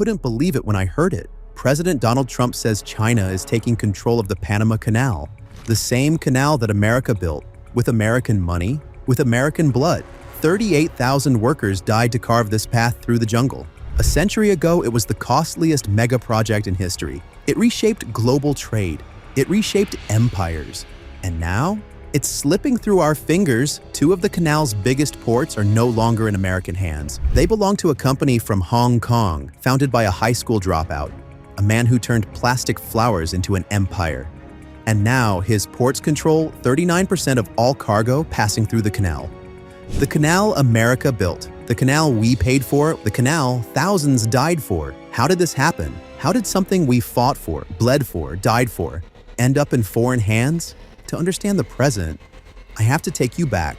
couldn't believe it when I heard it. President Donald Trump says China is taking control of the Panama Canal, the same canal that America built, with American money, with American blood. 38,000 workers died to carve this path through the jungle. A century ago, it was the costliest megaproject in history. It reshaped global trade. It reshaped empires. And now, it's slipping through our fingers. Two of the canal's biggest ports are no longer in American hands. They belong to a company from Hong Kong, founded by a high school dropout, a man who turned plastic flowers into an empire. And now, his ports control 39% of all cargo passing through the canal. The canal America built, the canal we paid for, the canal thousands died for. How did this happen? How did something we fought for, bled for, died for, end up in foreign hands? To understand the present, I have to take you back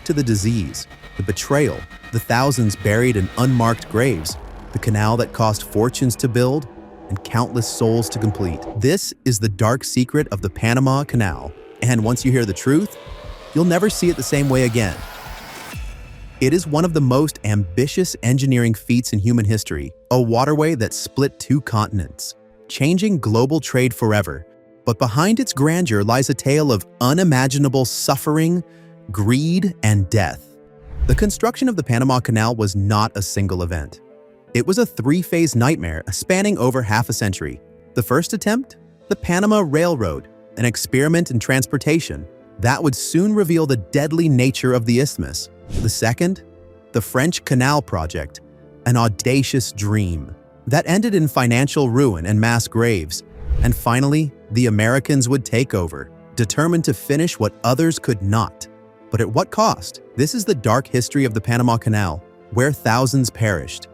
to the disease, the betrayal, the thousands buried in unmarked graves, the canal that cost fortunes to build and countless souls to complete. This is the dark secret of the Panama Canal, and once you hear the truth, you'll never see it the same way again. It is one of the most ambitious engineering feats in human history, a waterway that split two continents, changing global trade forever. But behind its grandeur lies a tale of unimaginable suffering, greed, and death. The construction of the Panama Canal was not a single event. It was a three-phase nightmare spanning over half a century. The first attempt? The Panama Railroad, an experiment in transportation that would soon reveal the deadly nature of the isthmus. The second? The French Canal Project, an audacious dream that ended in financial ruin and mass graves. And finally, the Americans would take over, determined to finish what others could not. But at what cost? This is the dark history of the Panama Canal, where thousands perished,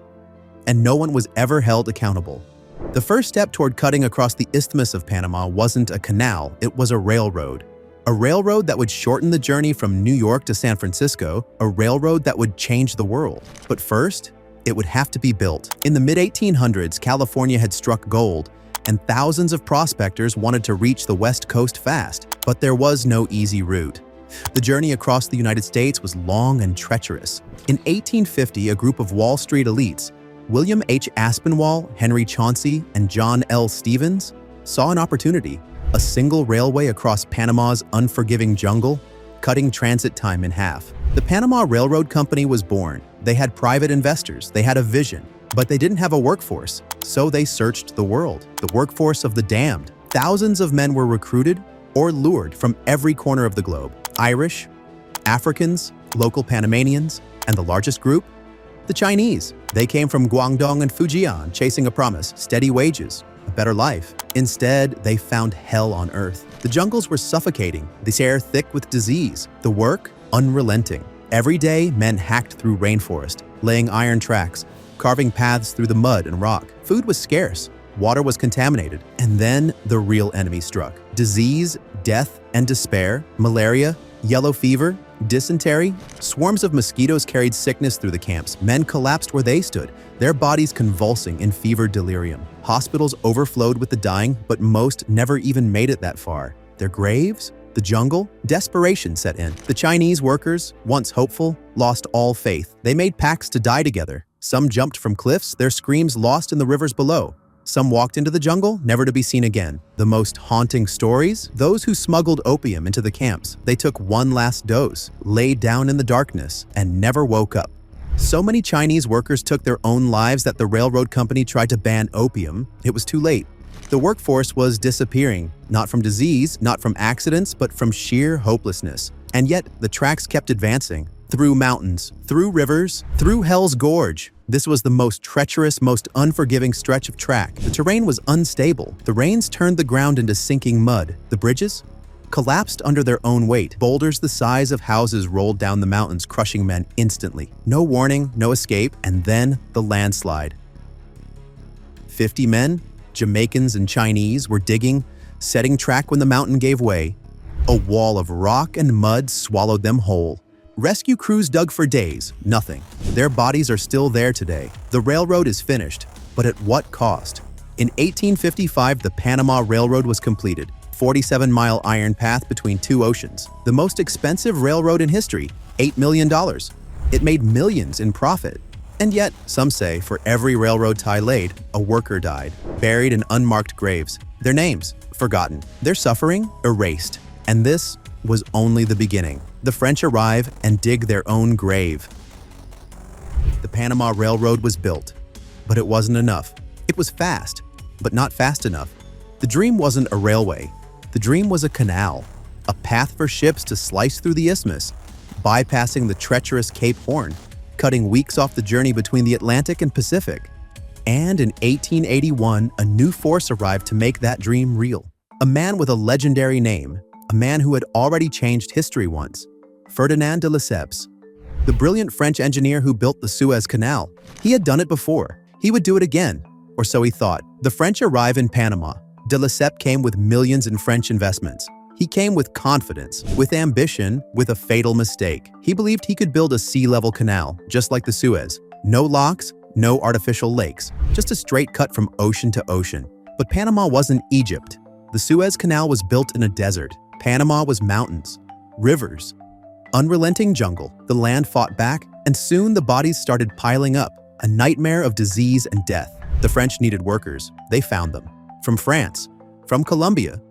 and no one was ever held accountable. The first step toward cutting across the Isthmus of Panama wasn't a canal, it was a railroad. A railroad that would shorten the journey from New York to San Francisco, a railroad that would change the world. But first, it would have to be built. In the mid-1800s, California had struck gold, and thousands of prospectors wanted to reach the West Coast fast, but there was no easy route. The journey across the United States was long and treacherous. In 1850, a group of Wall Street elites, William H. Aspinwall, Henry Chauncey, and John L. Stevens, saw an opportunity. A single railway across Panama's unforgiving jungle, cutting transit time in half. The Panama Railroad Company was born. They had private investors, they had a vision, but they didn't have a workforce. So they searched the world, the workforce of the damned. Thousands of men were recruited or lured from every corner of the globe. Irish, Africans, local Panamanians, and the largest group? The Chinese. They came from Guangdong and Fujian, chasing a promise, steady wages, a better life. Instead, they found hell on earth. The jungles were suffocating, the air thick with disease, the work unrelenting. Every day, men hacked through rainforest, laying iron tracks, carving paths through the mud and rock. Food was scarce, water was contaminated, and then the real enemy struck. Disease, death, and despair, malaria, yellow fever, dysentery. Swarms of mosquitoes carried sickness through the camps. Men collapsed where they stood, their bodies convulsing in fever delirium. Hospitals overflowed with the dying, but most never even made it that far. Their graves? The jungle? Desperation set in. The Chinese workers, once hopeful, lost all faith. They made pacts to die together. Some jumped from cliffs, their screams lost in the rivers below. Some walked into the jungle, never to be seen again. The most haunting stories? Those who smuggled opium into the camps. They took one last dose, laid down in the darkness, and never woke up. So many Chinese workers took their own lives that the railroad company tried to ban opium. It was too late. The workforce was disappearing, not from disease, not from accidents, but from sheer hopelessness. And yet, the tracks kept advancing. Through mountains, through rivers, through Hell's Gorge. This was the most treacherous, most unforgiving stretch of track. The terrain was unstable. The rains turned the ground into sinking mud. The bridges collapsed under their own weight. Boulders the size of houses rolled down the mountains, crushing men instantly. No warning, no escape, and then the landslide. 50 men, Jamaicans and Chinese, were digging, setting track when the mountain gave way. A wall of rock and mud swallowed them whole. Rescue crews dug for days, nothing. Their bodies are still there today. The railroad is finished, but at what cost? In 1855, the Panama Railroad was completed, 47-mile iron path between two oceans. The most expensive railroad in history, $8 million. It made millions in profit. And yet, some say for every railroad tie laid, a worker died, buried in unmarked graves. Their names, forgotten. Their suffering, erased. And this was only the beginning. The French arrive and dig their own grave. The Panama Railroad was built, but it wasn't enough. It was fast, but not fast enough. The dream wasn't a railway. The dream was a canal, a path for ships to slice through the isthmus, bypassing the treacherous Cape Horn, cutting weeks off the journey between the Atlantic and Pacific. And in 1881, a new force arrived to make that dream real. A man with a legendary name, a man who had already changed history once, Ferdinand de Lesseps. The brilliant French engineer who built the Suez Canal. He had done it before. He would do it again, or so he thought. The French arrive in Panama. De Lesseps came with millions in French investments. He came with confidence, with ambition, with a fatal mistake. He believed he could build a sea-level canal, just like the Suez. No locks, no artificial lakes, just a straight cut from ocean to ocean. But Panama wasn't Egypt. The Suez Canal was built in a desert. Panama was mountains, rivers, unrelenting jungle. The land fought back, and soon the bodies started piling up, a nightmare of disease and death. The French needed workers. They found them. From France, from Colombia,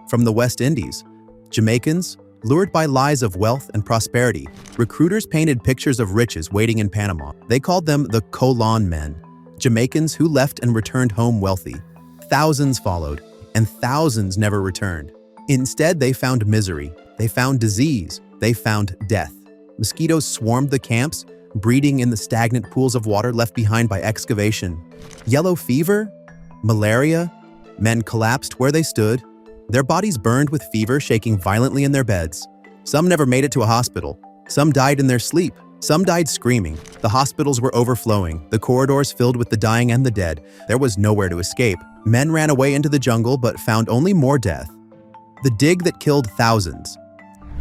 from the West Indies. Jamaicans, lured by lies of wealth and prosperity, recruiters painted pictures of riches waiting in Panama. They called them the Colon men, Jamaicans who left and returned home wealthy. Thousands followed, and thousands never returned. Instead, they found misery, they found disease, they found death. Mosquitoes swarmed the camps, breeding in the stagnant pools of water left behind by excavation. Yellow fever, malaria, men collapsed where they stood, their bodies burned with fever, shaking violently in their beds. Some never made it to a hospital. Some died in their sleep. Some died screaming. The hospitals were overflowing, the corridors filled with the dying and the dead. There was nowhere to escape. Men ran away into the jungle but found only more death. The dig that killed thousands.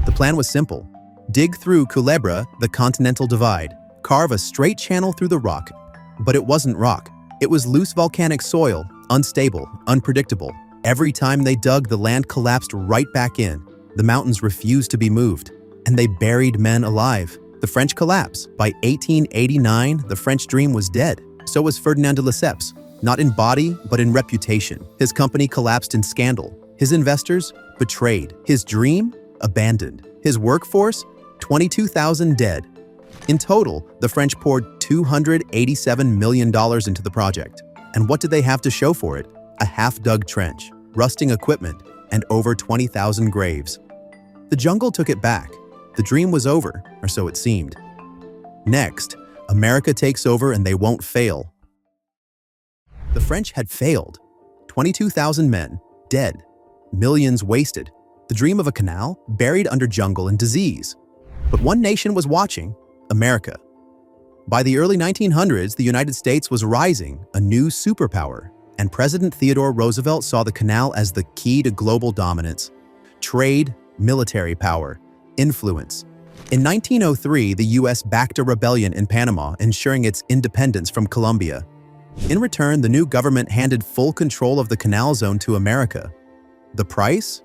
The plan was simple. Dig through Culebra, the continental divide. Carve a straight channel through the rock. But it wasn't rock. It was loose volcanic soil, unstable, unpredictable. Every time they dug, the land collapsed right back in. The mountains refused to be moved, and they buried men alive. The French collapse. By 1889, the French dream was dead. So was Ferdinand de Lesseps, not in body, but in reputation. His company collapsed in scandal. His investors betrayed. His dream abandoned. His workforce, 22,000 dead. In total, the French poured $287 million into the project. And what did they have to show for it? A half-dug trench, rusting equipment, and over 20,000 graves. The jungle took it back. The dream was over, or so it seemed. Next, America takes over and they won't fail. The French had failed. 22,000 men, dead. Millions wasted. The dream of a canal, buried under jungle and disease. But one nation was watching, America. By the early 1900s, the United States was rising, a new superpower. And President Theodore Roosevelt saw the canal as the key to global dominance. Trade, military power, influence. In 1903, the U.S. backed a rebellion in Panama, ensuring its independence from Colombia. In return, the new government handed full control of the canal zone to America. The price?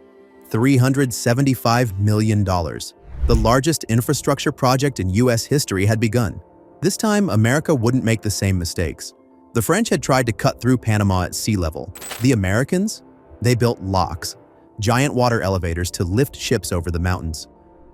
$375 million. The largest infrastructure project in U.S. history had begun. This time, America wouldn't make the same mistakes. The French had tried to cut through Panama at sea level. The Americans? They built locks, giant water elevators to lift ships over the mountains.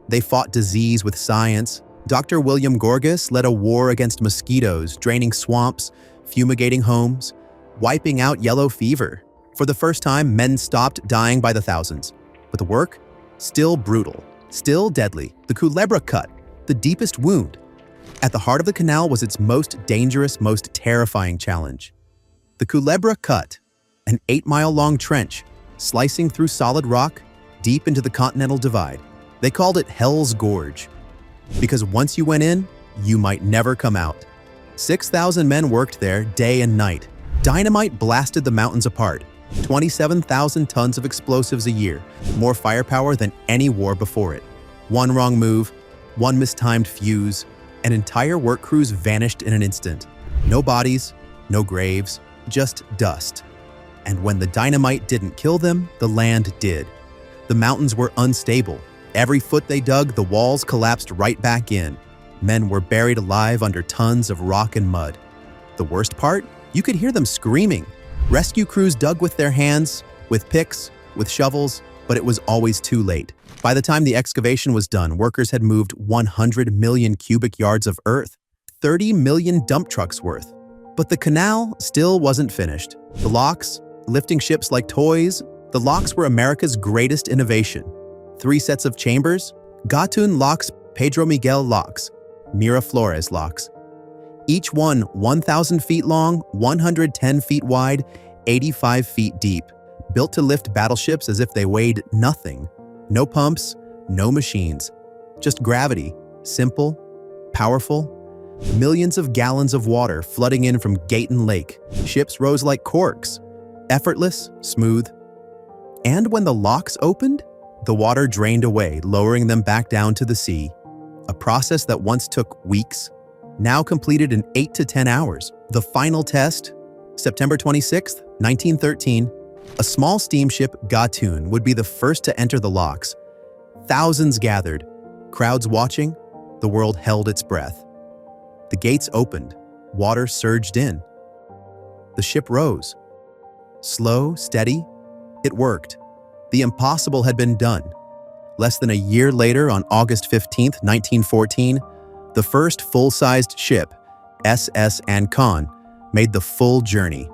They fought disease with science. Dr. William Gorgas led a war against mosquitoes, draining swamps, fumigating homes, wiping out yellow fever. For the first time, men stopped dying by the thousands. But the work? Still brutal, still deadly. The Culebra cut, the deepest wound. At the heart of the canal was its most dangerous, most terrifying challenge. The Culebra cut, an 8-mile-long trench, slicing through solid rock, deep into the continental divide. They called it Hell's Gorge, because once you went in, you might never come out. 6,000 men worked there day and night. Dynamite blasted the mountains apart. 27,000 tons of explosives a year, more firepower than any war before it. One wrong move, one mistimed fuse, and entire work crews vanished in an instant. No bodies, no graves, just dust. And when the dynamite didn't kill them, the land did. The mountains were unstable. Every foot they dug, the walls collapsed right back in. Men were buried alive under tons of rock and mud. The worst part? You could hear them screaming. Rescue crews dug with their hands, with picks, with shovels, but it was always too late. By the time the excavation was done, workers had moved 100 million cubic yards of earth, 30 million dump trucks worth. But the canal still wasn't finished. The locks, lifting ships like toys, the locks were America's greatest innovation. 3 sets of chambers, Gatun locks, Pedro Miguel locks, Miraflores locks. Each one 1,000 feet long, 110 feet wide, 85 feet deep, built to lift battleships as if they weighed nothing. No pumps, no machines, just gravity, simple, powerful. Millions of gallons of water flooding in from Gatun Lake. Ships rose like corks, effortless, smooth. And when the locks opened, the water drained away, lowering them back down to the sea. A process that once took weeks, now completed in 8 to 10 hours. The final test, September 26, 1913, a small steamship, Gatun, would be the first to enter the locks. Thousands gathered, crowds watching, the world held its breath. The gates opened, water surged in. The ship rose. Slow, steady, it worked. The impossible had been done. Less than a year later, on August 15, 1914, the first full-sized ship, SS Ancon, made the full journey.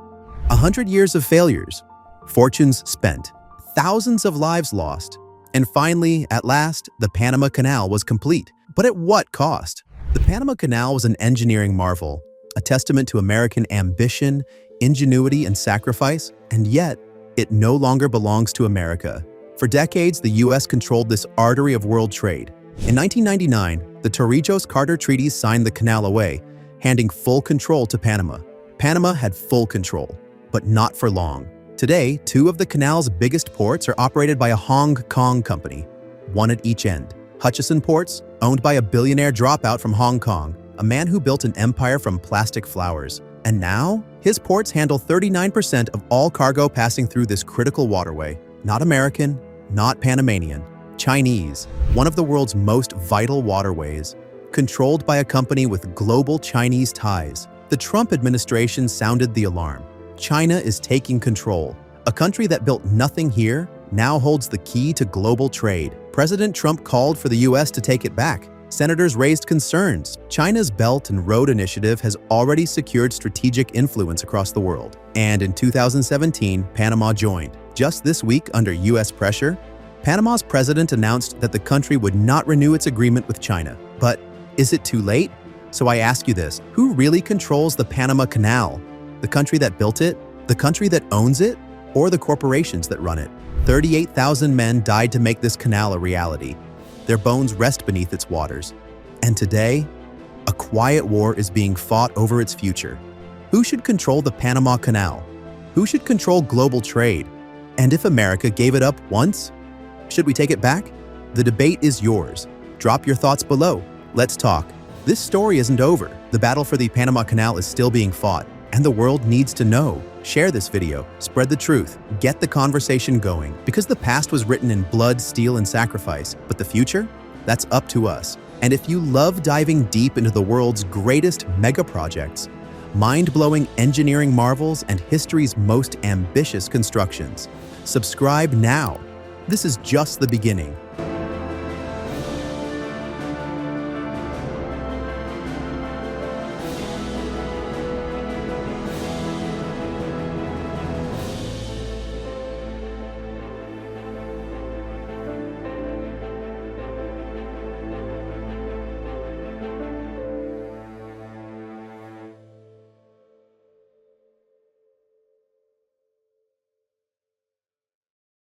100 years of failures, fortunes spent, thousands of lives lost, and finally, at last, the Panama Canal was complete. But at what cost? The Panama Canal was an engineering marvel, a testament to American ambition, ingenuity, and sacrifice, and yet, it no longer belongs to America. For decades, the U.S. controlled this artery of world trade. In 1999, the Torrijos-Carter treaties signed the canal away, handing full control to Panama. Panama had full control, but not for long. Today, 2 of the canal's biggest ports are operated by a Hong Kong company, one at each end. Hutchison Ports, owned by a billionaire dropout from Hong Kong, a man who built an empire from plastic flowers. And now, his ports handle 39% of all cargo passing through this critical waterway. Not American, not Panamanian, Chinese, one of the world's most vital waterways, controlled by a company with global Chinese ties. The Trump administration sounded the alarm. China is taking control. A country that built nothing here now holds the key to global trade. President Trump called for the U.S. to take it back. Senators raised concerns. China's Belt and Road Initiative has already secured strategic influence across the world. And in 2017, Panama joined. Just this week, under U.S. pressure, Panama's president announced that the country would not renew its agreement with China. But is it too late? So I ask you this, who really controls the Panama Canal? The country that built it? The country that owns it? Or the corporations that run it? 38,000 men died to make this canal a reality. Their bones rest beneath its waters. And today, a quiet war is being fought over its future. Who should control the Panama Canal? Who should control global trade? And if America gave it up once, should we take it back? The debate is yours. Drop your thoughts below. Let's talk. This story isn't over. The battle for the Panama Canal is still being fought, and the world needs to know. Share this video, spread the truth, get the conversation going, because the past was written in blood, steel, and sacrifice, but the future? That's up to us. And if you love diving deep into the world's greatest megaprojects, mind-blowing engineering marvels, and history's most ambitious constructions, subscribe now. This is just the beginning.